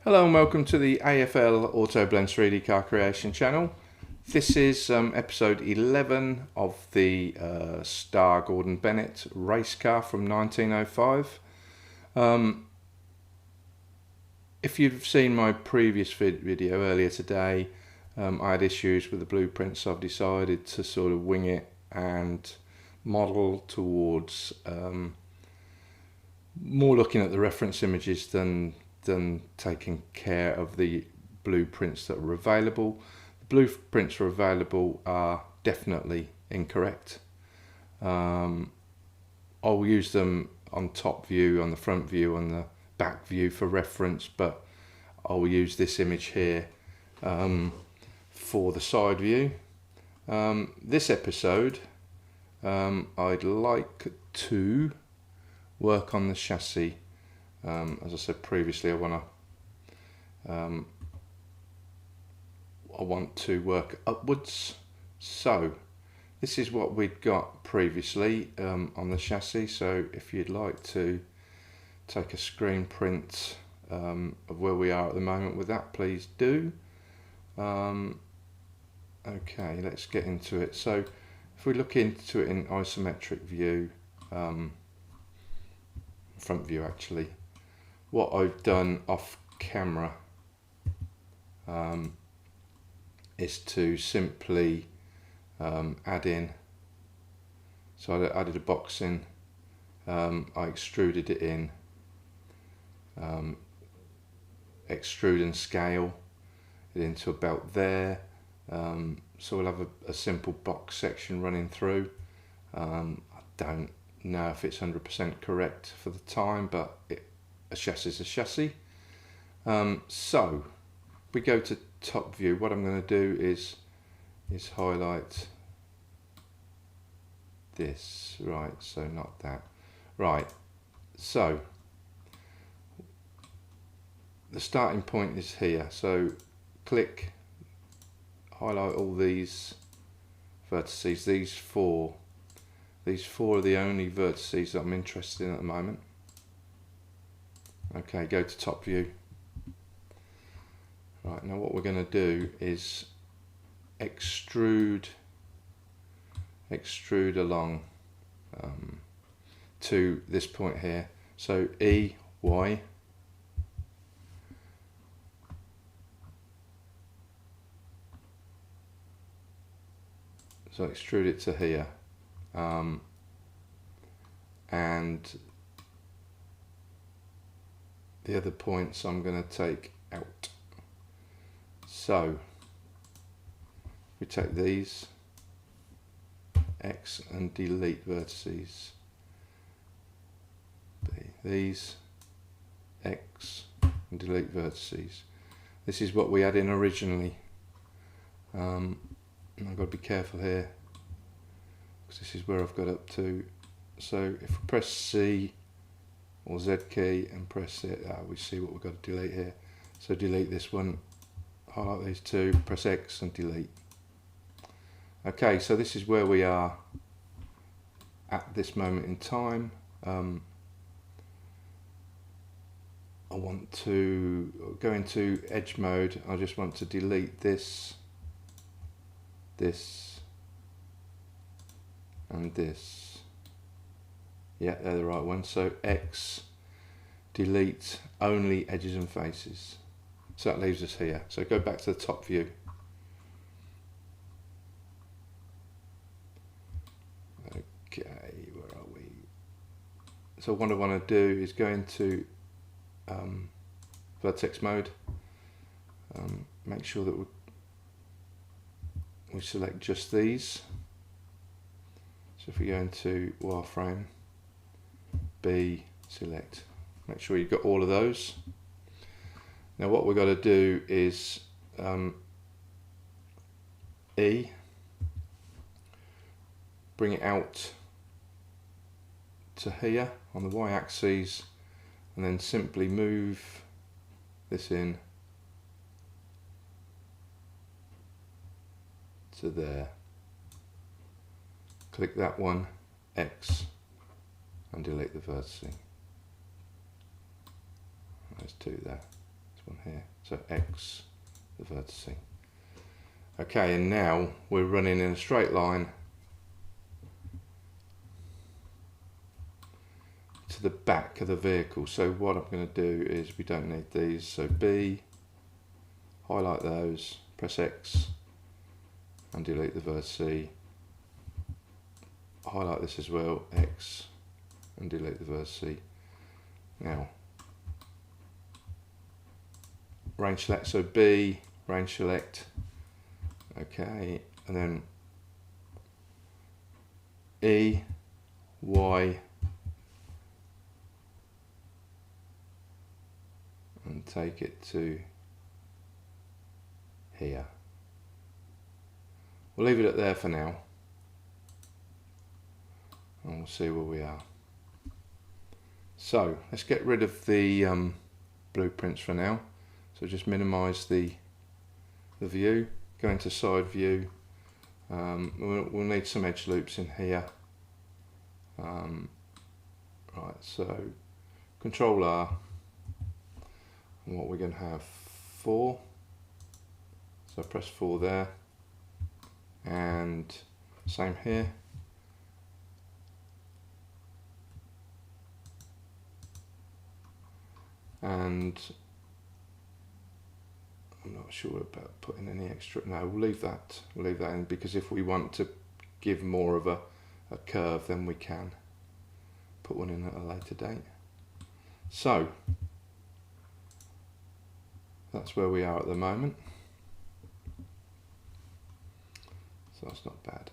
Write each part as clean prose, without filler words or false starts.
Hello and welcome to the AFL Auto Blend 3D car creation channel. This is episode 11 of the Star Gordon Bennett race car from 1905. If you've seen my previous video earlier today, I had issues with the blueprint, so I've decided to sort of wing it and model towards more looking at the reference images than taking care of the blueprints that are available. The blueprints are available are definitely incorrect. I'll use them on top view, on the front view, on the back view for reference, but I'll use this image here for the side view. This episode I'd like to work on the chassis. As I said previously, I want to work upwards. So this is what we'd got previously on the chassis. So if you'd like to take a screen print of where we are at the moment with that, please do. Okay, let's get into it. So if we look into it in isometric view, front view actually, what I've done off camera is to simply add in, so I added a box in, I extruded it in, extrude and scale it into about there, so we'll have a simple box section running through. I don't know if it's 100% correct for the time, but a chassis is a chassis. So we go to top view. What I'm going to do is highlight this, right? So not that, right? So the starting point is here. So click, highlight all these vertices. These four are the only vertices that I'm interested in at the moment. Okay, go to top view. Right, now what we're going to do is extrude along to this point here. So E, Y, so extrude it to here, and the other points I'm going to take out. So we take these X and delete vertices. These X and delete vertices. This is what we had in originally. And I've got to be careful here because this is where I've got up to. So if we press C or Z key and press it, we see what we've got to delete here. So delete this one, highlight these two, press X and delete. Okay, so this is where we are at this moment in time. I want to go into edge mode. I just want to delete this, and this. Yeah, they're the right ones. So X, delete only edges and faces. So that leaves us here. So go back to the top view. Okay, where are we? So what I want to do is go into vertex mode. Make sure that we select just these. So if we go into wireframe, B, select. Make sure you've got all of those. Now what we've got to do is E, bring it out to here on the y-axis, and then simply move this in to there. Click that one, X, and delete the vertex. Let's do that. one here, so X the vertex. Okay, and now we're running in a straight line to the back of the vehicle. So what I'm going to do is, we don't need these, so B, highlight those, press X and delete the vertex. Highlight this as well, X and delete the vertex. Now range select, so B, range select, okay, and then E, Y, and take it to here. We'll leave it at there for now, and we'll see where we are. So let's get rid of the blueprints for now. So just minimize the view, go into side view. We'll need some edge loops in here. Right, so Control R, and what we're going to have, 4. So press 4 there, and same here. And I'm not sure about putting any extra. No, we'll leave that. We'll leave that in, because if we want to give more of a curve, then we can put one in at a later date. So that's where we are at the moment. So that's not bad.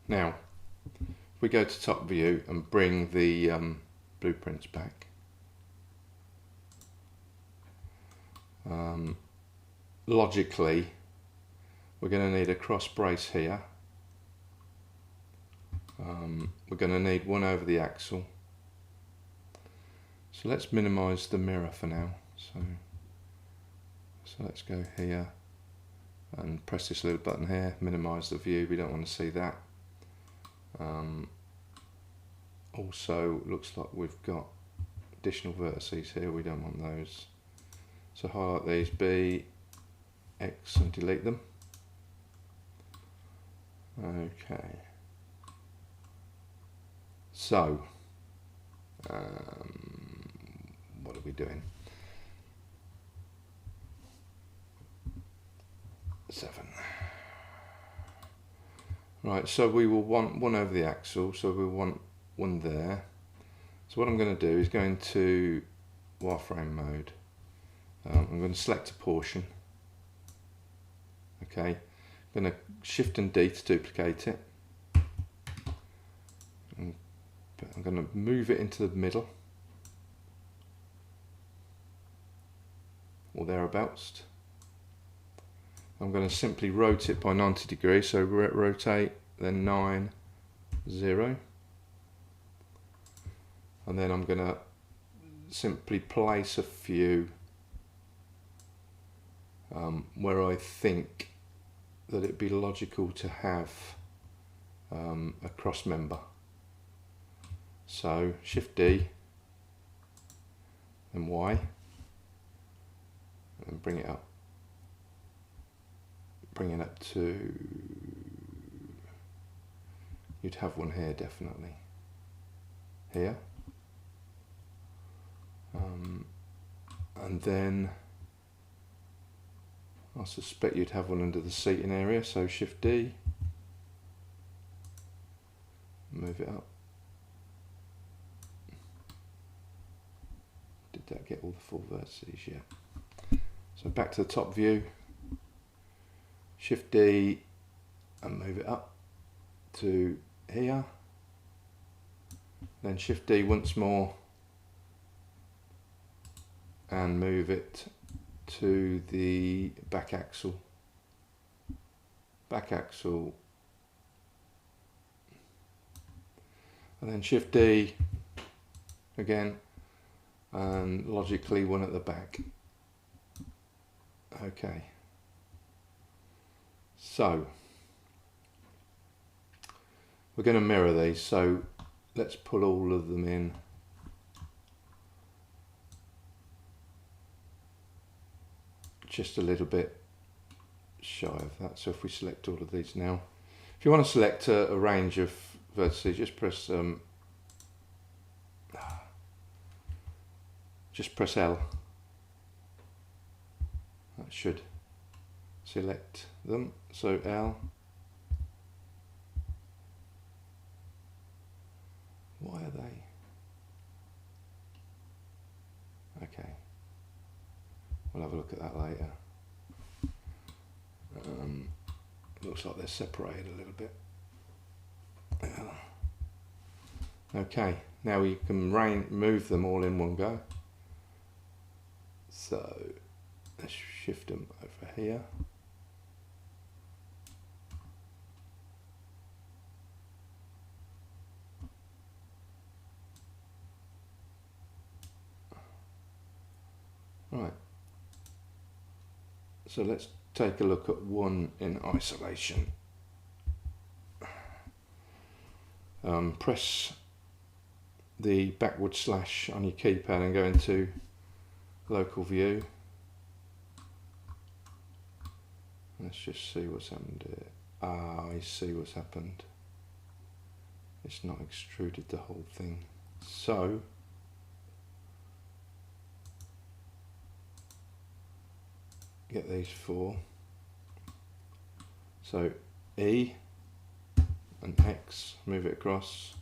Now, if we go to top view and bring the blueprints back. Logically, we're going to need a cross brace here. We're going to need one over the axle. So let's minimize the mirror for now. So let's go here and press this little button here, minimize the view, we don't want to see that. Also looks like we've got additional vertices here, we don't want those. So highlight these, B, X, and delete them. Okay. So, what are we doing? 7. Right, so we will want one over the axle, so we want one there. So what I'm going to do is go into wireframe mode. I'm going to select a portion. Okay, I'm going to Shift and D to duplicate it. And I'm going to move it into the middle, or thereabouts. I'm going to simply rotate it by 90 degrees, so rotate, then 9, 0. And then I'm going to simply place a few where I think that it'd be logical to have a cross member. So Shift D and Y, and bring it up. Bring it up to, you'd have one here definitely, here, and then I suspect you'd have one under the seating area, so Shift D, move it up. Did that get all the full vertices? Yeah. So back to the top view, Shift D and move it up to here, then Shift D once more and move it to the back axle, and then Shift D again, and logically one at the back. Okay, so we're going to mirror these, so let's pull all of them in. just a little bit shy of that. So if we select all of these now, if you want to select a range of vertices, just press L. That should select them. So L. Why are they? Okay, we'll have a look at that later. Looks like they're separated a little bit. Okay, now you can move them all in one go. So let's shift them over here. Right, so let's take a look at one in isolation. Press the backward slash on your keypad and go into local view. Let's just see what's happened here. Ah, I see what's happened. It's not extruded the whole thing. So get these four. So E and X, move it across,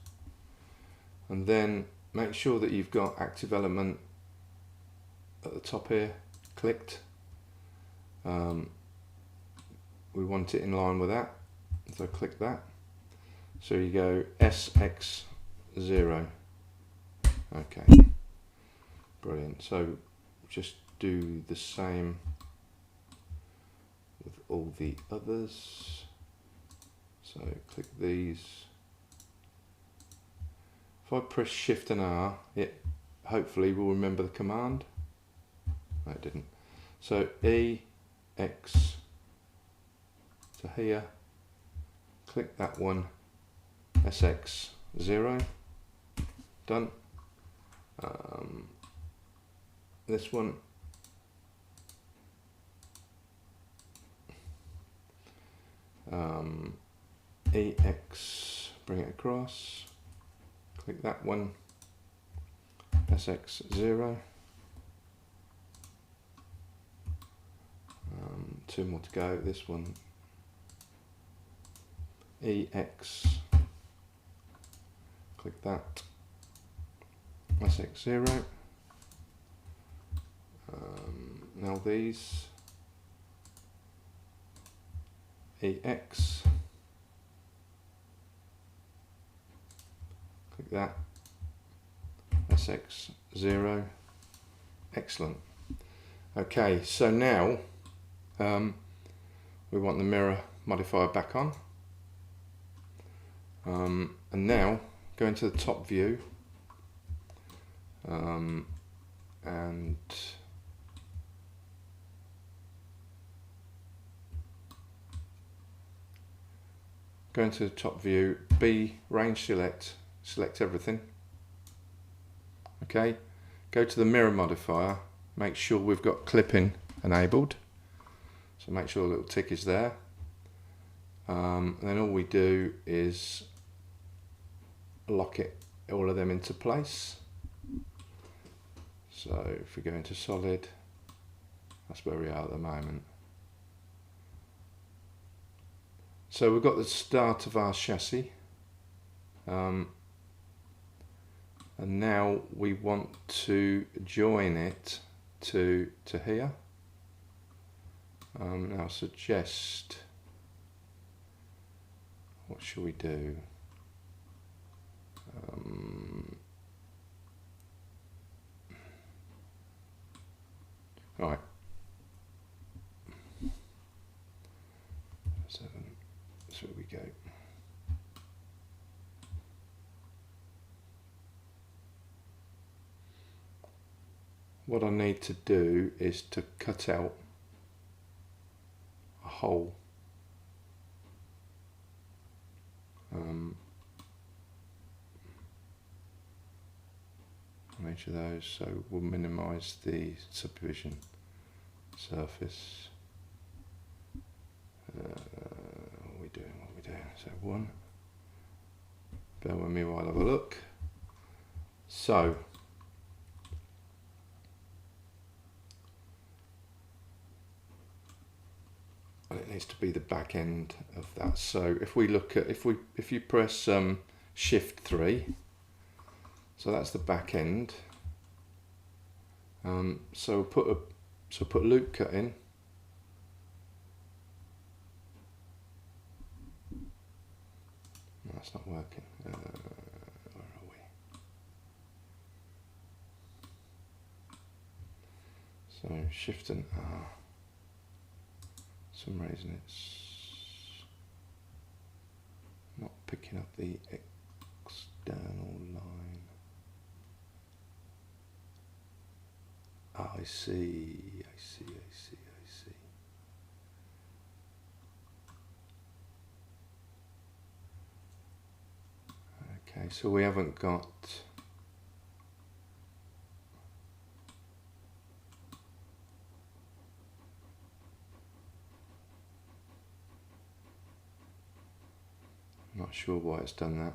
and then make sure that you've got active element at the top here clicked. We want it in line with that, so click that. So you go SX0. Okay, brilliant. So just do the same with all the others. So click these. If I press Shift and R, it hopefully will remember the command. No, it didn't. So E, X to here, click that one, SX0, done. This one, EX, bring it across, click that one, SX0, two more to go, this one, EX, click that, SX0, now these, EX, click that, SX0, excellent. Okay, so now we want the mirror modifier back on, and now go into the top view, and go into the top view, B, range select everything. Okay, go to the mirror modifier, make sure we've got clipping enabled. So make sure the little tick is there. And then all we do is lock all of them into place. So if we go into solid, that's where we are at the moment. So we've got the start of our chassis, and now we want to join it to here. Now suggest, what should we do? Right. 7. So we go. What I need to do is to cut out a hole. On each of those, so we'll minimize the subdivision surface. What are we doing? So 1. Bear with me while I have a look. So it needs to be the back end of that. So if we look at, if you press Shift 3, so that's the back end. So put loop cut in. No, that's not working. Where are we? So Shift and R. For some reason it's not picking up the external line. Oh, I see. Okay, so we haven't got not sure why it's done that.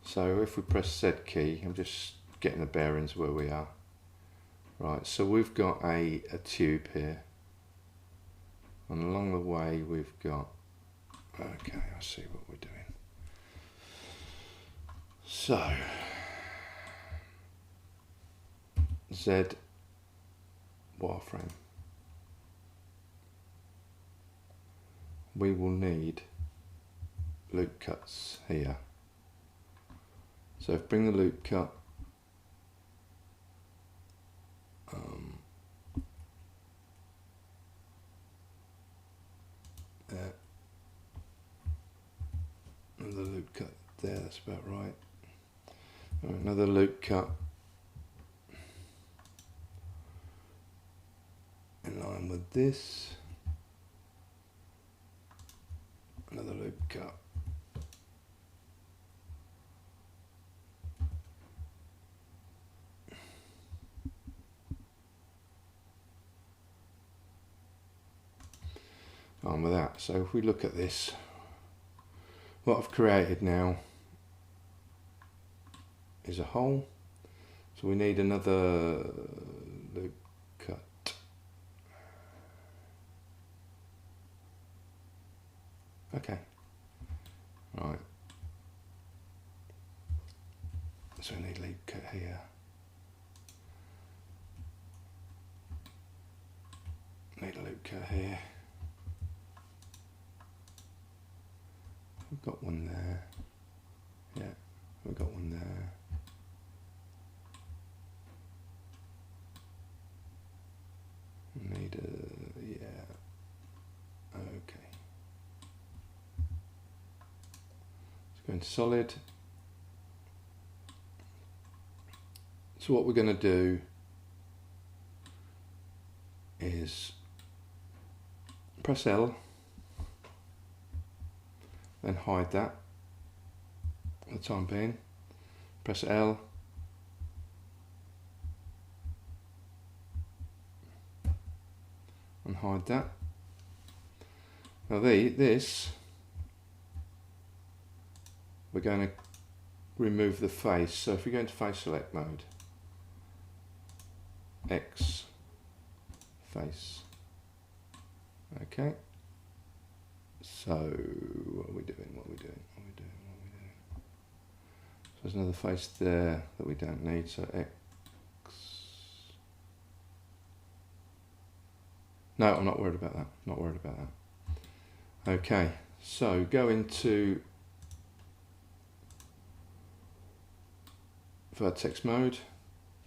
So if we press Z key, I'm just getting the bearings where we are. Right, so we've got a tube here. And along the way we've got, okay, I see what we're doing. So, Z wireframe. We will need loop cuts here. So bring the loop cut there. Another loop cut there, that's about right. Another loop cut in line with this. Another loop cut. On with that. So if we look at this, what I've created now is a hole. So we need another loop cut. Okay. Right. So we need loop cut here. Need a loop cut here. We've got one there. Yeah, we've got one there. Need a, yeah. Okay. Let's go into solid. So what we're going to do is press L. Then hide that for the time being. Press L. And hide that. Now this, we're going to remove the face. So if we go into face select mode, X, face. Okay. So what are we doing? So there's another face there that we don't need. So X. No, I'm not worried about that. Okay. So go into vertex mode.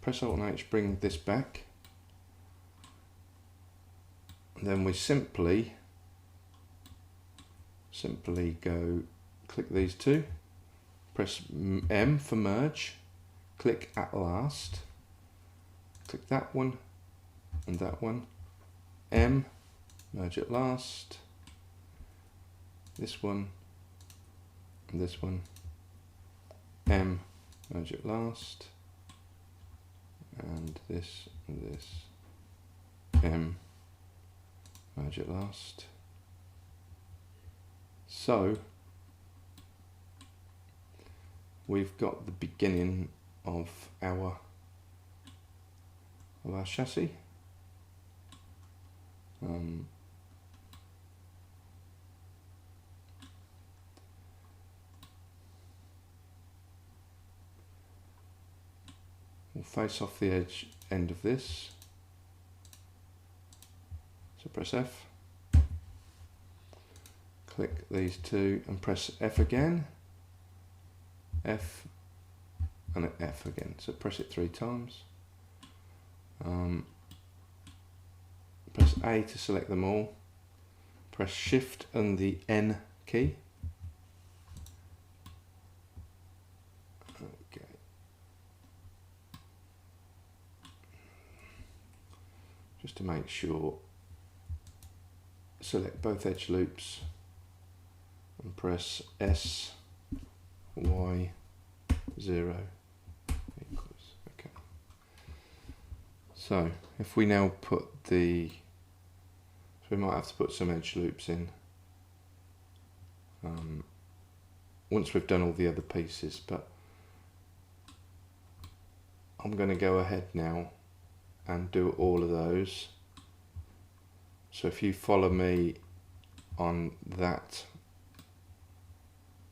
Press Alt and H, bring this back. And then we simply go click these two, press M for merge, click at last, click that one and that one, M, merge at last, this one and this one, M, merge at last, and this, M, merge at last. So we've got the beginning of our chassis. We'll face off the end of this. So press F, click these two and press F again, F and F again. So press it 3 times. Press A to select them all. Press Shift and the N key. Okay. Just to make sure, select both edge loops and press S, Y, 0 equals. Okay. So if we now put the, so we might have to put some edge loops in once we've done all the other pieces, but I'm going to go ahead now and do all of those. So if you follow me on that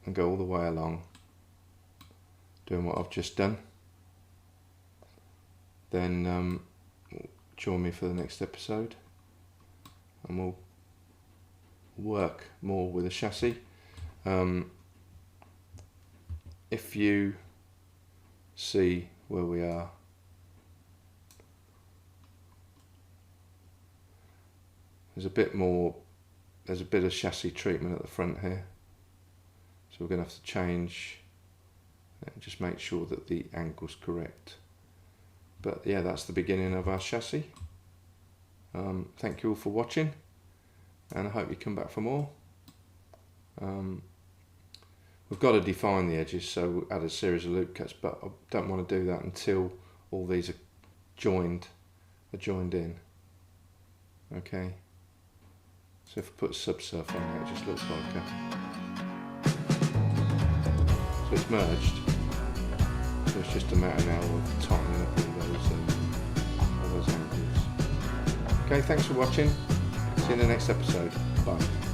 and go all the way along doing what I've just done, then join me for the next episode and we'll work more with the chassis. If you see where we are, there's a bit of chassis treatment at the front here, so we're going to have to change and just make sure that the angle's correct. But yeah, that's the beginning of our chassis. Thank you all for watching, and I hope you come back for more. We've got to define the edges, so we'll add a series of loop cuts, but I don't want to do that until all these are joined in. Okay. So if I put subsurf on there, it just looks like so it's merged. So it's just a matter now of tightening up all those angles. Okay, thanks for watching. See you in the next episode. Bye.